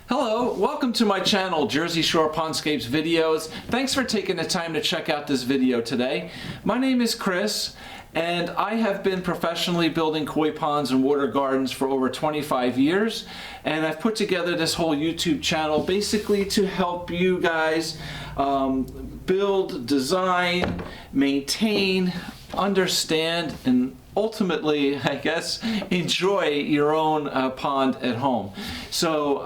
Hello, welcome to my channel, Jersey Shore Pondscapes Videos. Thanks for taking the time to check out this video today. My name is Chris, and I have been professionally building koi ponds and water gardens for over 25 years. And I've put together this whole YouTube channel basically to help you guys build, design, maintain, understand, and ultimately, I guess, enjoy your own pond at home. So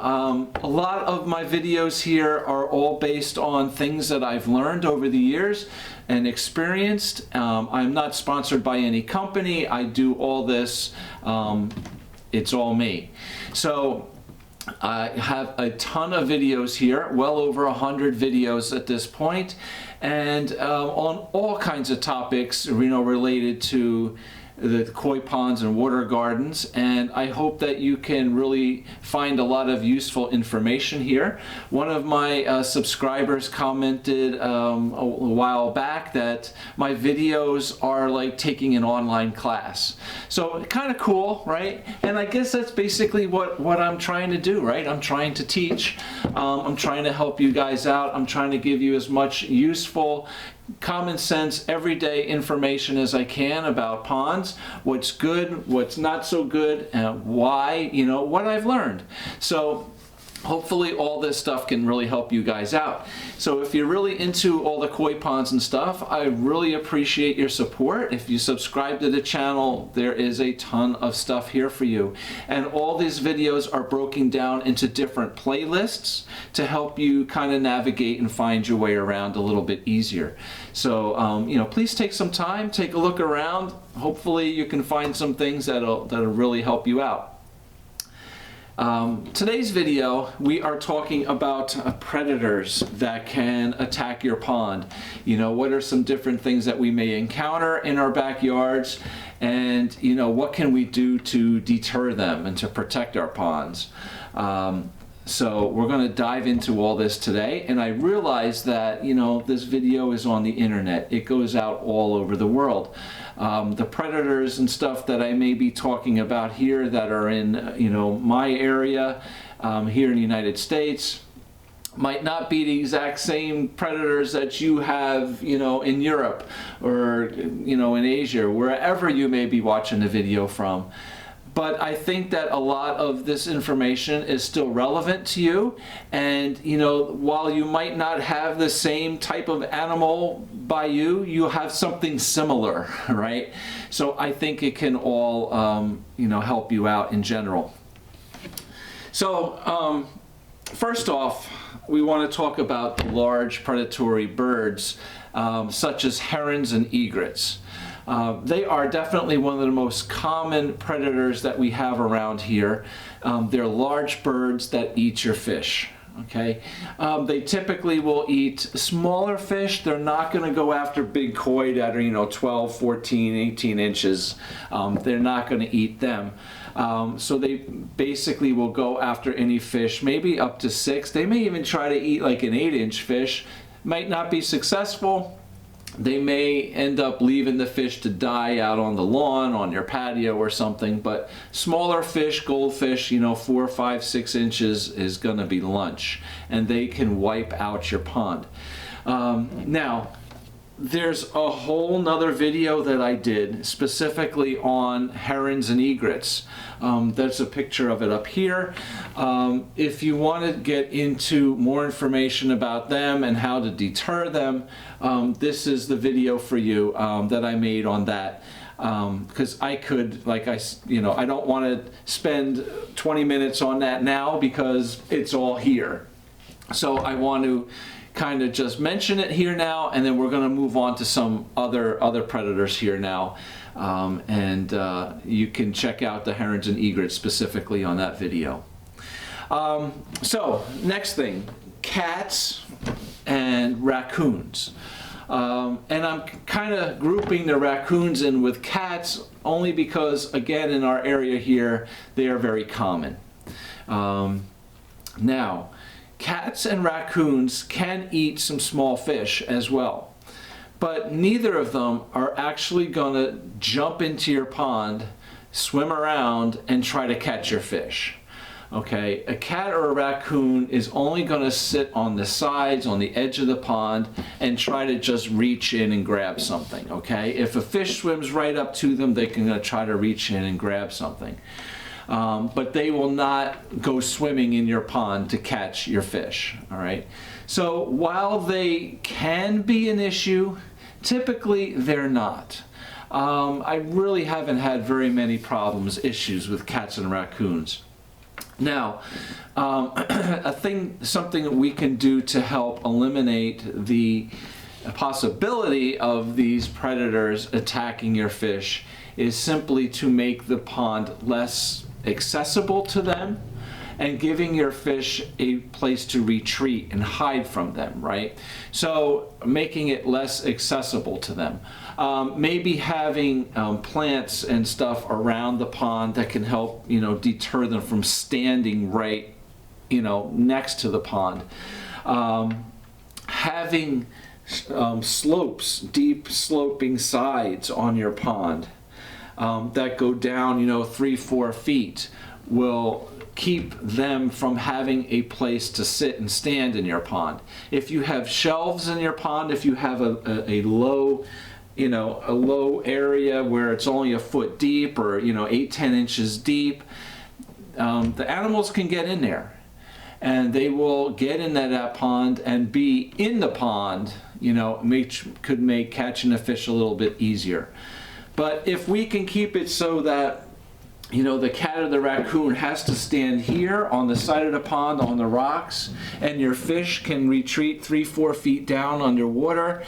a lot of my videos here are all based on things that I've learned over the years and experienced. I'm not sponsored by any company. I do all this, it's all me. So I have a ton of videos here, well over 100 videos at this point, and on all kinds of topics, related to the koi ponds and water gardens, and I hope that you can really find a lot of useful information here. One of my subscribers commented a while back that my videos are like taking an online class. So kind of cool, right? And I guess that's basically what I'm trying to do, right? I'm trying to teach. I'm trying to help you guys out. I'm trying to give you as much useful, common sense, everyday information as I can about ponds, what's good, what's not so good, and why, what I've learned. So hopefully all this stuff can really help you guys out. So if you're really into all the koi ponds and stuff, I really appreciate your support. If you subscribe to the channel, there is a ton of stuff here for you. And all these videos are broken down into different playlists to help you kind of navigate and find your way around a little bit easier. So, please take some time, take a look around. Hopefully you can find some things that'll really help you out. Today's video, we are talking about predators that can attack your pond. What are some different things that we may encounter in our backyards, and what can we do to deter them and to protect our ponds. So we're going to dive into all this today, and I realize that this video is on the internet. It goes out all over the world. The predators and stuff that I may be talking about here that are in my area here in the United States might not be the exact same predators that you have in Europe or in Asia, wherever you may be watching the video from. But I think that a lot of this information is still relevant to you, and while you might not have the same type of animal by you, you have something similar, right? So I think it can all help you out in general. So first off, we want to talk about large predatory birds such as herons and egrets. They are definitely one of the most common predators that we have around here. They're large birds that eat your fish. Okay, they typically will eat smaller fish. They're not going to go after big koi that are 12, 14, 18 inches. They're not going to eat them. So they basically will go after any fish, maybe up to 6. They may even try to eat like an 8-inch fish. Might not be successful. They may end up leaving the fish to die out on the lawn, on your patio or something, but smaller fish, goldfish, 4, 5, 6 inches is going to be lunch, and they can wipe out your pond. Now, there's a whole nother video that I did specifically on herons and egrets. There's a picture of it up here. If you want to get into more information about them and how to deter them, this is the video for you that I made on that. Because I could, I don't want to spend 20 minutes on that now because it's all here. So I want to kind of just mention it here now, and then we're going to move on to some other predators here now, and you can check out the herons and egrets specifically on that video. So next thing, cats and raccoons, and I'm kind of grouping the raccoons in with cats only because, again, in our area here they are very common. Now, cats and raccoons can eat some small fish as well, but neither of them are actually going to jump into your pond, swim around, and try to catch your fish. Okay, a cat or a raccoon is only going to sit on the sides, on the edge of the pond, and try to just reach in and grab something. Okay, if a fish swims right up to them, they can try to reach in and grab something. But they will not go swimming in your pond to catch your fish. All right, so while they can be an issue, typically they're not. I really haven't had very many issues with cats and raccoons. Now, something that we can do to help eliminate the possibility of these predators attacking your fish is simply to make the pond less accessible to them and giving your fish a place to retreat and hide from them, right? So making it less accessible to them. Maybe having plants and stuff around the pond that can help, deter them from standing right, next to the pond. Having slopes, deep sloping sides on your pond that go down, 3-4 feet will keep them from having a place to sit and stand in your pond. If you have shelves in your pond, if you have a low, a low area where it's only a foot deep or 8-10 inches deep, the animals can get in there, and they will get in that pond and be in the pond. Could make catching a fish a little bit easier. But if we can keep it so that the cat or the raccoon has to stand here on the side of the pond on the rocks, and your fish can retreat 3-4 feet down underwater.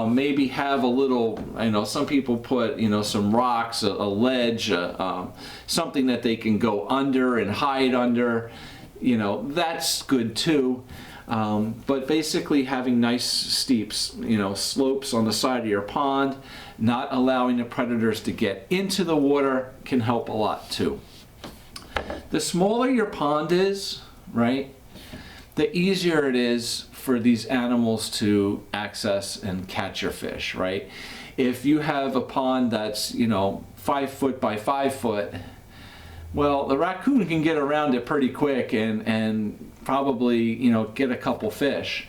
Maybe have a little, some people put, some rocks, a ledge, something that they can go under and hide under. That's good too. But basically having nice steep, slopes on the side of your pond, not allowing the predators to get into the water can help a lot too. The smaller your pond is, right, the easier it is for these animals to access and catch your fish, right? If you have a pond that's, 5 foot by 5 foot, well, the raccoon can get around it pretty quick and probably, get a couple fish.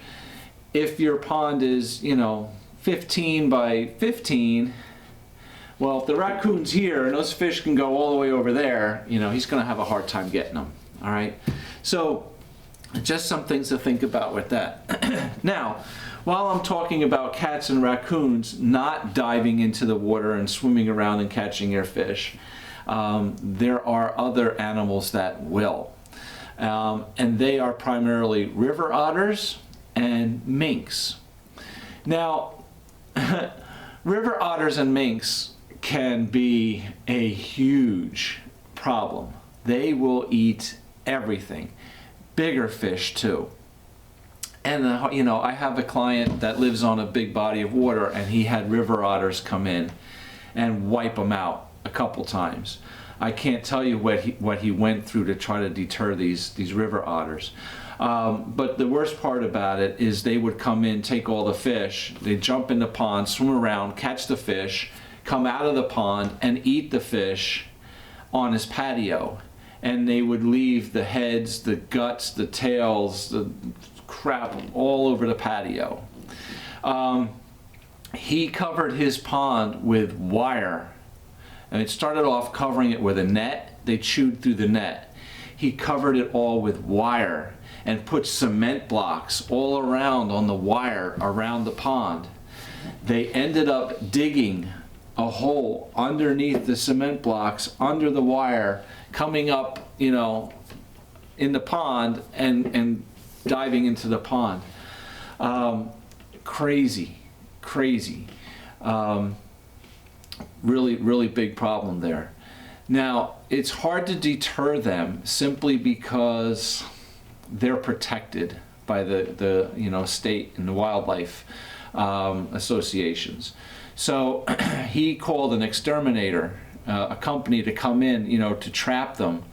If your pond is, 15 by 15, well, if the raccoon's here and those fish can go all the way over there, he's going to have a hard time getting them. All right. So just some things to think about with that. Now, while I'm talking about cats and raccoons not diving into the water and swimming around and catching your fish, there are other animals that will. And they are primarily river otters and minks. Now, river otters and minks can be a huge problem. They will eat everything, bigger fish too. And I have a client that lives on a big body of water, and he had river otters come in and wipe them out a couple times. I can't tell you what he went through to try to deter these river otters. But the worst part about it is they would come in, take all the fish, they'd jump in the pond, swim around, catch the fish, come out of the pond and eat the fish on his patio. And they would leave the heads, the guts, the tails, the crap all over the patio. He covered his pond with wire. And it started off covering it with a net. They chewed through the net. He covered it all with wire and put cement blocks all around on the wire around the pond. They ended up digging a hole underneath the cement blocks, under the wire, coming up, in the pond and diving into the pond. Crazy. Really, really big problem there. Now, it's hard to deter them simply because they're protected by the state and the wildlife associations. So he called an exterminator, a company to come in, to trap them.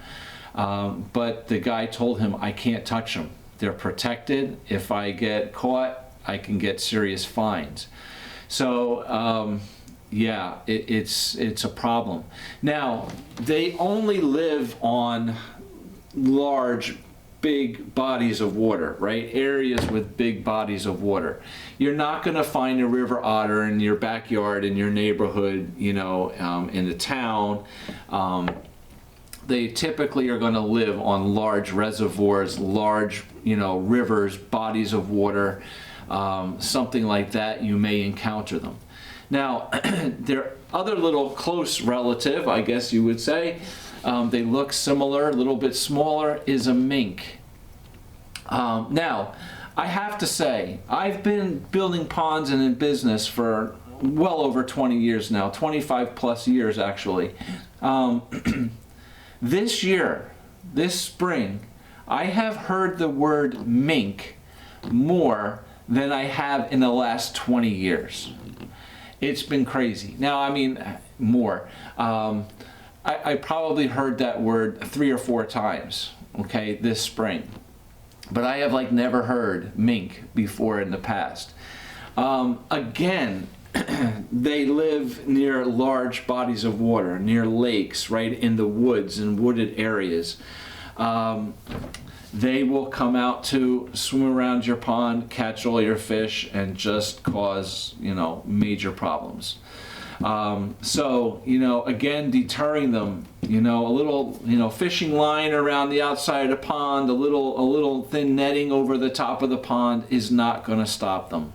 But the guy told him, I can't touch them. They're protected. If I get caught, I can get serious fines. So, yeah, it's a problem. Now, they only live on, large, big bodies of water, right? Areas with big bodies of water. You're not going to find a river otter in your backyard, in your neighborhood, you know, in the town. They typically are going to live on large reservoirs, large, you know, rivers, bodies of water, something like that. You may encounter them. Now, their other little close relative, I guess you would say, they look similar, a little bit smaller, is a mink. Now, I have to say, I've been building ponds and in business for well over 20 years now, 25 plus years actually. This year, this spring, I have heard the word mink more than I have in the last 20 years. It's been crazy. Now, I mean, more. I probably heard that word 3 or 4 times, okay, this spring. But I have like never heard mink before in the past. Again, they live near large bodies of water, near lakes, right, in the woods and wooded areas. They will come out to swim around your pond, catch all your fish, and just cause, you know, major problems. So, you know, again, deterring them, you know, a little, you know, fishing line around the outside of the pond, a little thin netting over the top of the pond is not going to stop them.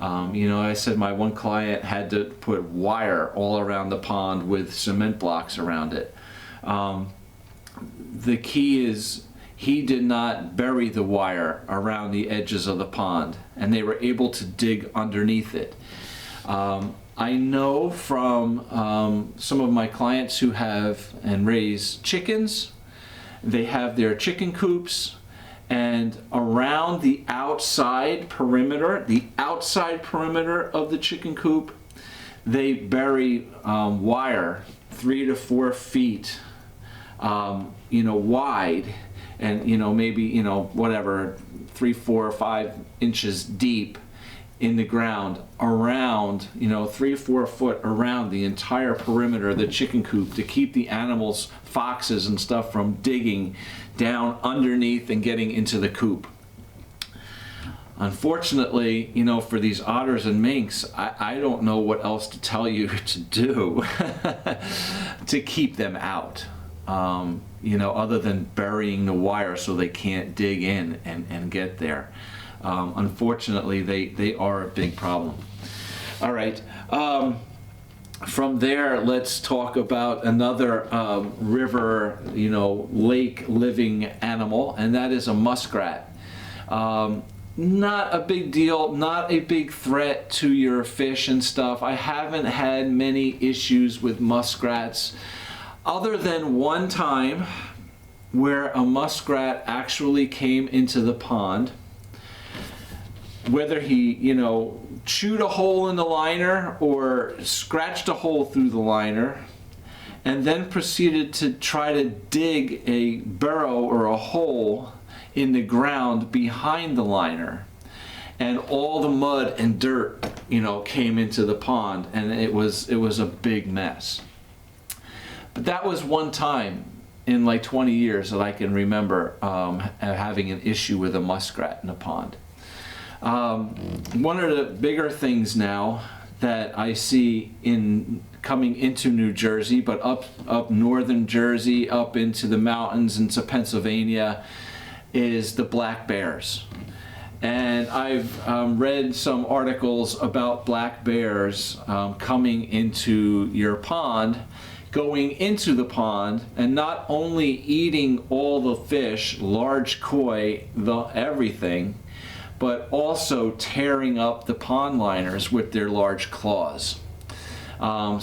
You know, I said my one client had to put wire all around the pond with cement blocks around it. The key is he did not bury the wire around the edges of the pond, and they were able to dig underneath it. I know from some of my clients who have and raise chickens, they have their chicken coops, and around the outside perimeter of the chicken coop, they bury wire 3 to 4 feet, you know, wide, and, you know, maybe, you know, whatever, 3, 4, or 5 inches deep in the ground around, you know, 3 or 4 foot around the entire perimeter of the chicken coop to keep the animals, foxes and stuff, from digging down underneath and getting into the coop. Unfortunately, you know, for these otters and minks, I don't know what else to tell you to do to keep them out, you know, other than burying the wire so they can't dig in and get there. Unfortunately, they are a big problem. All right. From there, let's talk about another river, you know, lake living animal, and that is a muskrat. Not a big deal, not a big threat to your fish and stuff. I haven't had many issues with muskrats, other than one time where a muskrat actually came into the pond. Whether he, you know, chewed a hole in the liner or scratched a hole through the liner, and then proceeded to try to dig a burrow or a hole in the ground behind the liner, and all the mud and dirt, you know, came into the pond, and it was a big mess. But that was one time in like 20 years that I can remember having an issue with a muskrat in a pond. One of the bigger things now that I see coming into New Jersey, but up northern Jersey, up into the mountains into Pennsylvania, is the black bears. And I've read some articles about black bears coming into your pond, going into the pond, and not only eating all the fish, large koi, everything, but also tearing up the pond liners with their large claws. You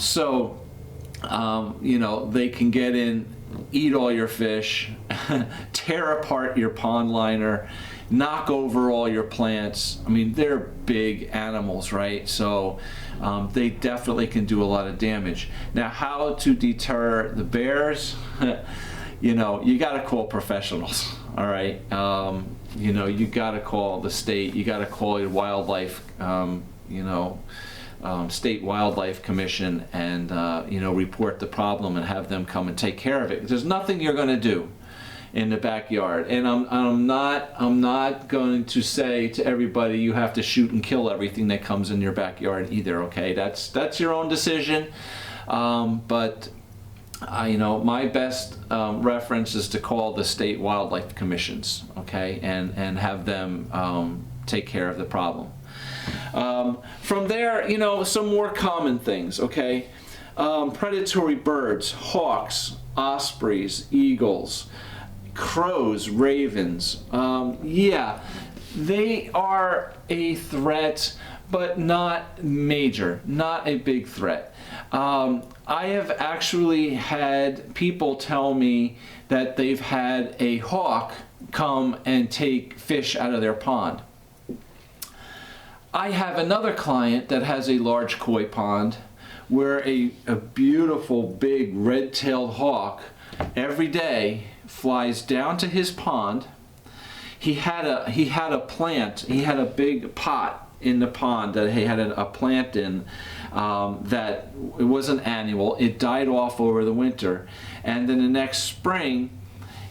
know, they can get in, eat all your fish, tear apart your pond liner, knock over all your plants. I mean, they're big animals, right? So they definitely can do a lot of damage. Now, how to deter the bears? You know, you got to call professionals, all right? You know, you got to call the state, you got to call your wildlife, you know, State Wildlife Commission, and you know, report the problem and have them come and take care of it. There's nothing you're going to do. in the backyard. And I'm not going to say to everybody you have to shoot and kill everything that comes in your backyard either. Okay, that's your own decision. But my best reference is to call the state wildlife commissions, okay, and have them take care of the problem. From there, some more common things, okay. Predatory birds, hawks, ospreys, eagles, crows, ravens. Yeah, they are a threat, but not major, not a big threat. I have actually had people tell me that they've had a hawk come and take fish out of their pond. I have another client that has a large koi pond where a beautiful big red-tailed hawk every day flies down to his pond. He had a plant, he had a big pot in the pond that he had a plant in that it wasn't annual. It died off over the winter, and then the next spring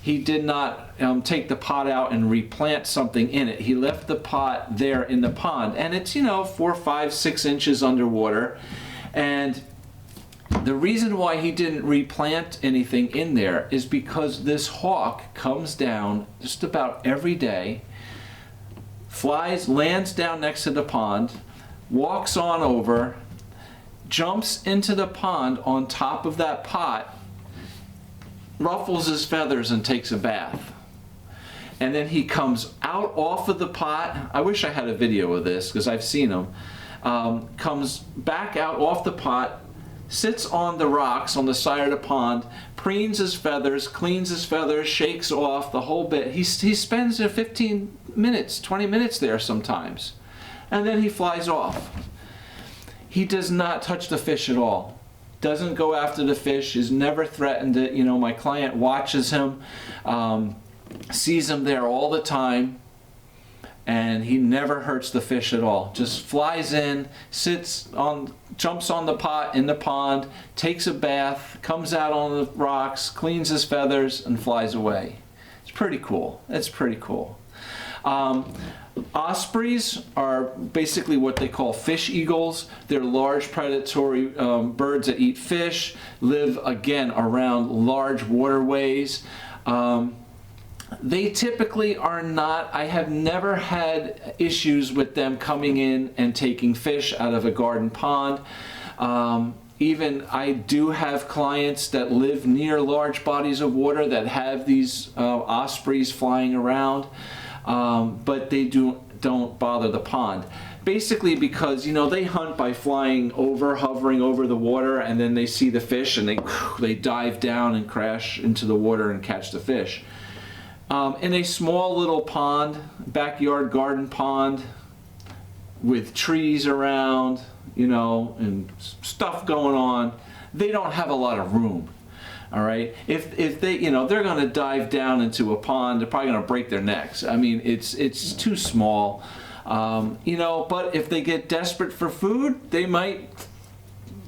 he did not take the pot out and replant something in it. He left the pot there in the pond, and it's 4, 5, 6 inches underwater. And the reason why he didn't replant anything in there is because this hawk comes down just about every day, flies, lands down next to the pond, walks on over, jumps into the pond on top of that pot, ruffles his feathers and takes a bath. And then he comes out off of the pot. I wish I had a video of this because I've seen him. Comes back out off the pot, sits on the rocks on the side of the pond, preens his feathers, cleans his feathers, shakes off the whole bit. He spends 15 minutes, 20 minutes there sometimes. And then he flies off. He does not touch the fish at all. Doesn't go after the fish, is never threatened it. My client watches him, sees him there all the time, and he never hurts the fish at all. Just flies in, jumps on the pot in the pond, takes a bath, comes out on the rocks, cleans his feathers, and flies away. It's pretty cool. It's pretty cool. Ospreys are basically what they call fish eagles. They're large predatory birds that eat fish, live again around large waterways. They typically are not, I have never had issues with them coming in and taking fish out of a garden pond. Even I do have clients that live near large bodies of water that have these ospreys flying around. But they don't bother the pond. Basically because, they hunt by flying over, hovering over the water, and then they see the fish and they dive down and crash into the water and catch the fish. In a small little pond, backyard garden pond, with trees around, and stuff going on, they don't have a lot of room. All right. If they, they're going to dive down into a pond, they're probably going to break their necks. I mean, it's too small. But if they get desperate for food, they might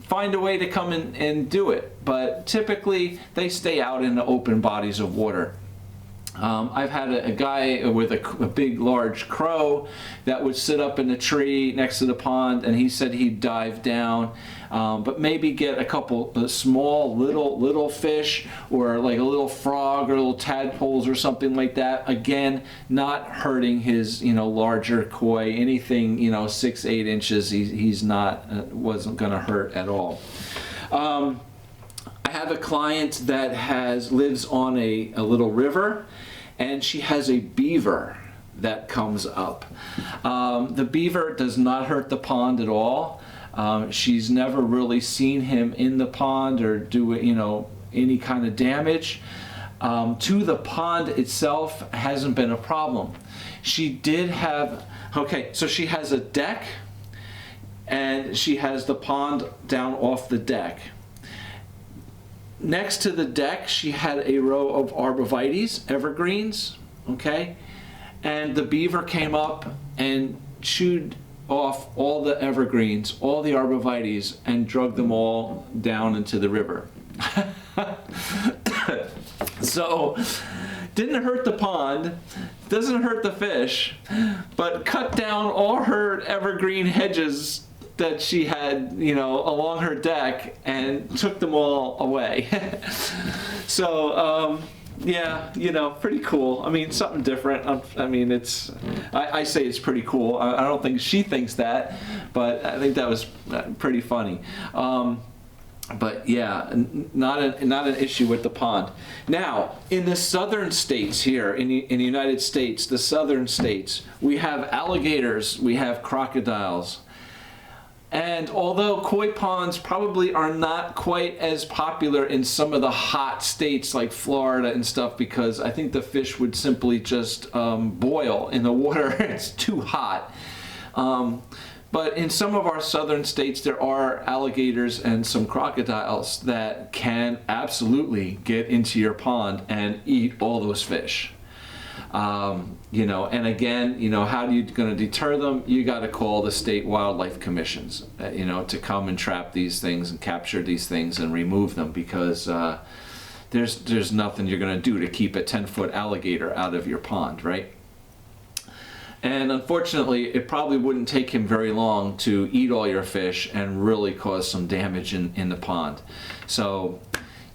find a way to come in and do it. But typically, they stay out in the open bodies of water. I've had a guy with a big, large crow that would sit up in the tree next to the pond, and he said he'd dive down, but maybe get a couple of small little fish, or like a little frog or little tadpoles or something like that. Again, not hurting his larger koi. Anything 6, 8 inches, he's not wasn't going to hurt at all. I have a client that lives on a little river, and she has a beaver that comes up. The beaver does not hurt the pond at all. She's never really seen him in the pond or do any kind of damage. To the pond itself hasn't been a problem. She did have, so she has a deck, and she has the pond down off the deck. Next to the deck, she had a row of arborvitaes, evergreens, and the beaver came up and chewed off all the evergreens, all the arborvitaes, and drug them all down into the river. So Didn't hurt the pond, doesn't hurt the fish, but cut down all her evergreen hedges that she had, you know, along her deck and took them all away. So, yeah, you know, pretty cool. I mean, something different. I mean, I say it's pretty cool. I don't think she thinks that, but I think that was pretty funny. But yeah, not an issue with the pond. Now, in the southern states here, in the United States, the southern states, we have alligators, we have crocodiles. And although koi ponds probably are not quite as popular in some of the hot states like Florida and stuff, because I think the fish would simply just boil in the water. It's too hot. But in some of our southern states, there are alligators and some crocodiles that can absolutely get into your pond and eat all those fish. You know, and again, you know, how are you going to deter them? You got to call the state wildlife commissions, you know, to come and trap these things and capture these things and remove them, because there's nothing you're going to do to keep a 10-foot alligator out of your pond, right? And unfortunately, it probably wouldn't take him very long to eat all your fish and really cause some damage in the pond. So,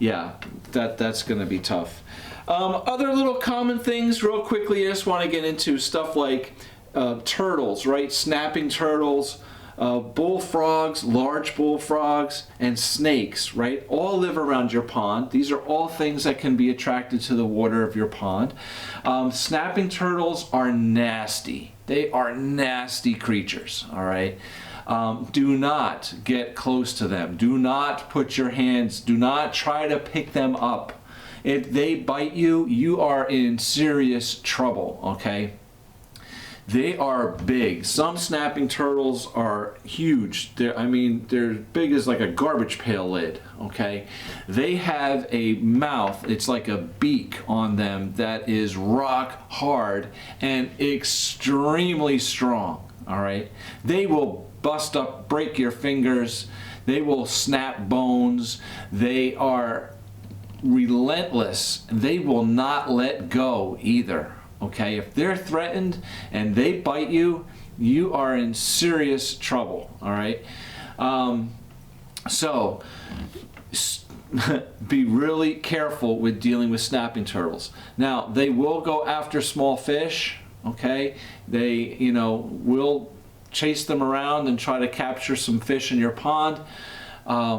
yeah, that's going to be tough. Other little common things, real quickly, I just want to get into stuff like turtles, right? Snapping turtles, bullfrogs, large bullfrogs, and snakes, right? All live around your pond. These are all things that can be attracted to the water of your pond. Snapping turtles are nasty. They are nasty creatures, all right? Do not get close to them. Do not put your hands, do not try to pick them up. If they bite you, you are in serious trouble, okay? They are big. Some snapping turtles are huge. I mean, they're big as like a garbage pail lid, okay? They have a mouth, it's like a beak on them that is rock hard and extremely strong, all right? They will bust up, break your fingers. They will snap bones. They are relentless. They will not let go either. Okay, if they're threatened and they bite you, you are in serious trouble. All right, so be really careful with dealing with snapping turtles. Now, they will go after small fish. Okay, they, you know, will chase them around and try to capture some fish in your pond.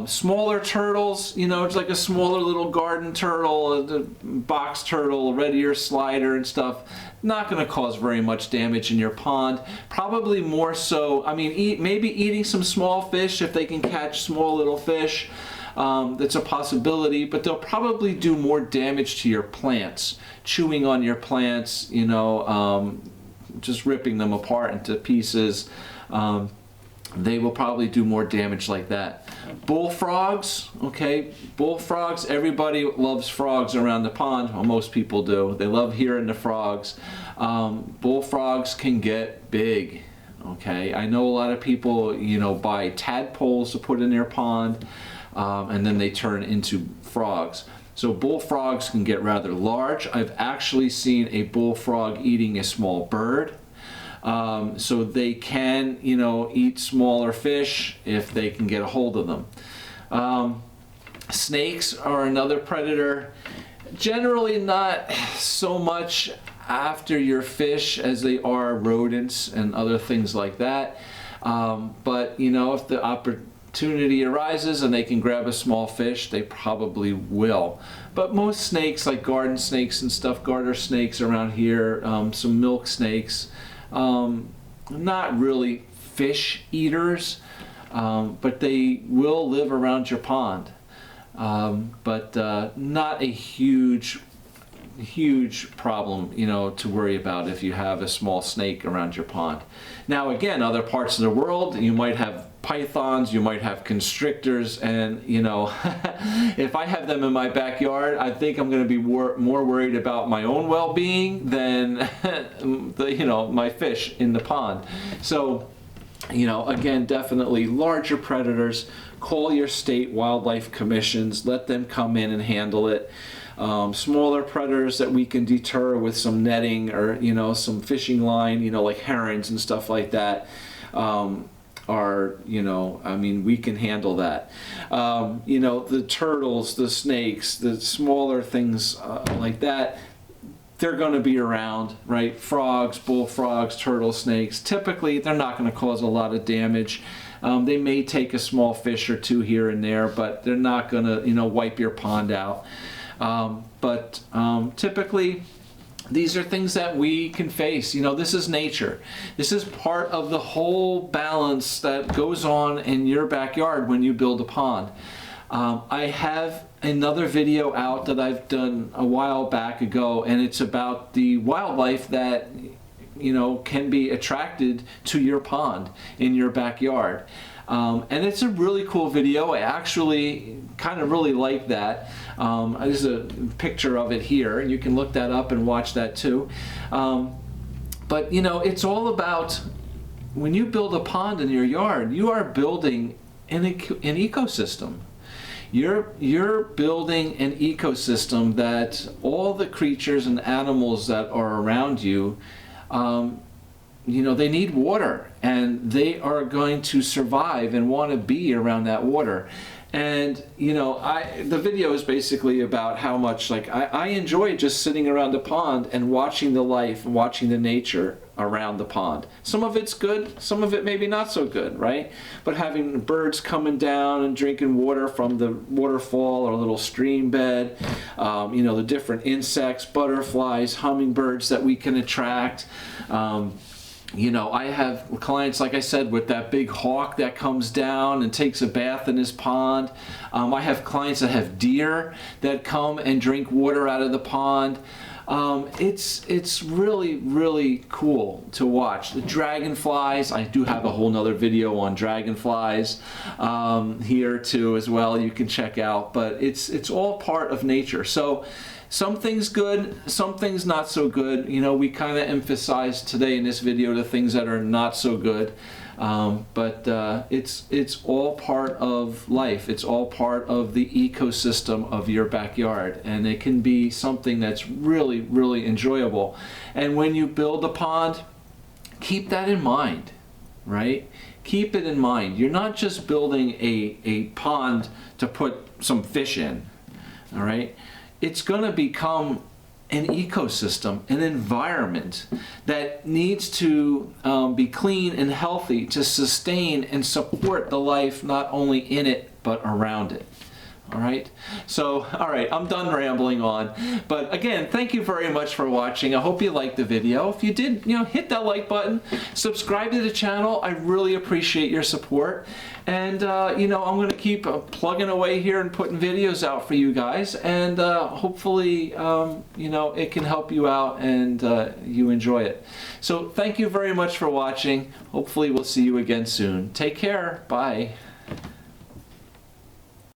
Smaller turtles, you know, it's like a smaller little garden turtle, a box turtle, a red ear slider and stuff, not going to cause very much damage in your pond. Probably more so, I mean, maybe eating some small fish if they can catch small little fish. That's a possibility, but they'll probably do more damage to your plants, chewing on your plants, you know, just ripping them apart into pieces. They will probably do more damage like that. Bullfrogs, okay, bullfrogs, everybody loves frogs around the pond, well, most people do. They love hearing the frogs. Bullfrogs can get big, okay. I know a lot of people, you know, buy tadpoles to put in their pond, and then they turn into frogs. So bullfrogs can get rather large. I've actually seen a bullfrog eating a small bird. So they can, you know, eat smaller fish if they can get a hold of them. Snakes are another predator. Generally not so much after your fish as they are rodents and other things like that. But, you know, if the opportunity arises and they can grab a small fish, they probably will. But most snakes, like garden snakes and stuff, garter snakes around here, some milk snakes, not really fish eaters, but they will live around your pond. But not a huge problem, you know, to worry about if you have a small snake around your pond. Now again, other parts of the world, you might have pythons, you might have constrictors, and you know, if I have them in my backyard, I think I'm going to be more worried about my own well-being than you know, my fish in the pond. So, you know, again, definitely larger predators. Call your state wildlife commissions, let them come in and handle it. Smaller predators that we can deter with some netting or, you know, some fishing line, you know, like herons and stuff like that. Are, you know, I mean, we can handle that. You know, the turtles, the snakes, the smaller things like that, they're going to be around, right? Frogs, bullfrogs, turtle snakes, typically they're not going to cause a lot of damage. They may take a small fish or two here and there, but they're not going to, you know, wipe your pond out. Typically, these are things that we can face. You know, this is nature. This is part of the whole balance that goes on in your backyard when you build a pond. I have another video out that I've done a while back ago, and it's about the wildlife that, you know, can be attracted to your pond in your backyard. And it's a really cool video. I actually kind of really like that. There's a picture of it here. You can look that up and watch that too. But you know, it's all about when you build a pond in your yard, you are building an ecosystem. You're building an ecosystem that all the creatures and animals that are around you, you know, they need water, and they are going to survive and want to be around that water. And you know, the video is basically about how much, like, I enjoy just sitting around the pond and watching the life and watching the nature around the pond. Some of it's good, some of it maybe not so good, right? But having birds coming down and drinking water from the waterfall or little stream bed, you know, the different insects, butterflies, hummingbirds that we can attract. You know, I have clients, like I said, with that big hawk that comes down and takes a bath in his pond. I have clients that have deer that come and drink water out of the pond. It's really, really cool to watch. The dragonflies, I do have a whole nother video on dragonflies here too as well, you can check out, but it's all part of nature. So some things good, some things not so good. You know, we kind of emphasize today in this video the things that are not so good. It's all part of life. It's all part of the ecosystem of your backyard, and it can be something that's really, really enjoyable. And when you build a pond, keep that in mind, right? Keep it in mind. You're not just building a pond to put some fish in, all right? It's going to become an ecosystem, an environment that needs to be clean and healthy to sustain and support the life not only in it but around it. All right, so all right, I'm done rambling on, but again, thank you very much for watching. I hope you liked the video. If you did, you know, hit that like button, subscribe to the channel. I really appreciate your support, and you know, I'm going to keep plugging away here and putting videos out for you guys, and hopefully you know, it can help you out and you enjoy it. So thank you very much for watching. Hopefully we'll see you again soon. Take care. Bye.